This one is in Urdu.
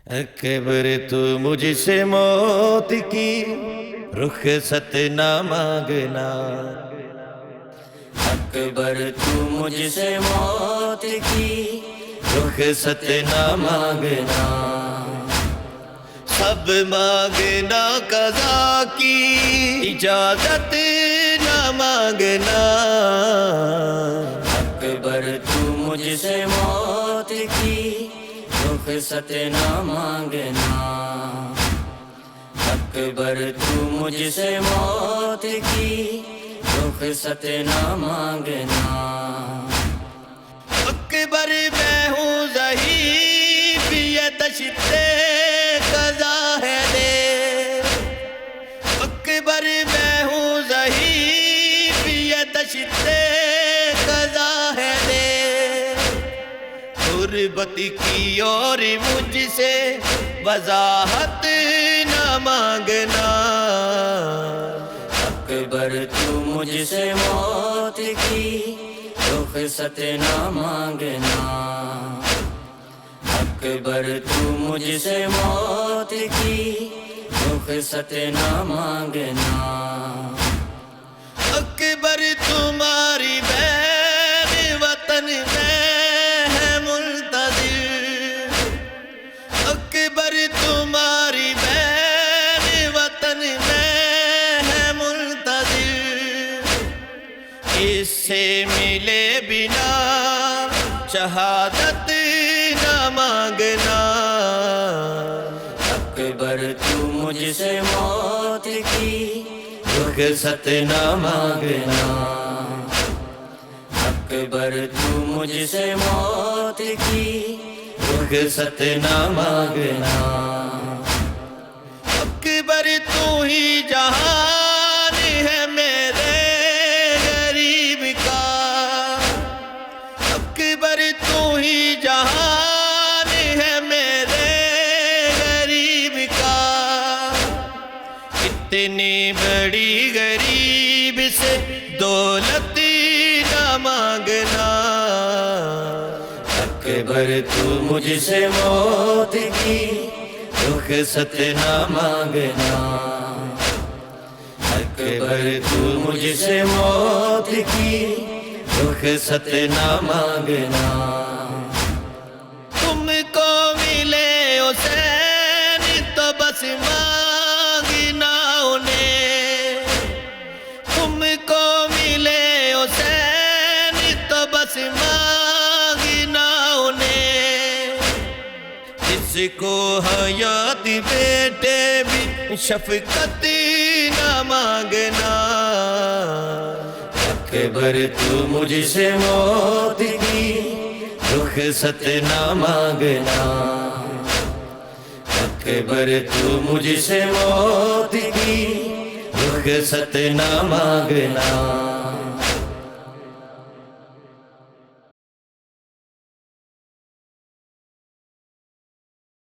اکبر تو مجھ سے موت کی رخصت نہ مانگنا، اکبر تو مجھ سے موت کی رخصت نہ مانگنا، سب مانگنا قضا کی اجازت نہ مانگنا، اکبر تو مجھ سے موت کی رخصت نہ مانگنا، اکبر تو مجھ سے موت کی رخصت نہ مانگنا، اکبر میں ہوں ضعیف یہ دشت قضا ہے دے، اکبر میں ہوں ضعیف یہ دشت قضا ہے دے، غربت کی اور مجھ سے وضاحت نہ مانگنا، اکبر تو مجھ سے موت کی رخصت نہ مانگنا، اکبر تو مجھ سے موت کی رخصت نہ مانگنا، اکبر تمہاری بین وطن میں ہے منتظر، اکبر تمہاری بین وطن میں ہے منتظر، اس سے ملے بنا شہادت نہ مانگنا، اکبر تو مجھ سے موت کی رخصت نہ مانگنا، اکبر تو مجھ سے موت کی رخصت نہ مانگنا، اکبر تو ہی جہان ہے میرے غریب کا، اکبر تو ہی جہان ہے میرے غریب کا، اتنی بڑی غریب سے دولت نہ مانگنا، اکبر تو مجھ سے موت کی رخصت نہ مانگنا، اکبر تو مجھ سے موت کی رخصت نہ مانگنا، تم کو ملے حسین تو بس مانگنا انہیں، تم کو ملے حسین تو بس مانگنا انہیں، جس کو حیات بیٹے بھی شفقت نہ مانگنا، اکبر تو مجھ سے موت کی رخصت نہ مانگنا، اکبر تو مجھ سے موت کی رخصت نہ مانگنا۔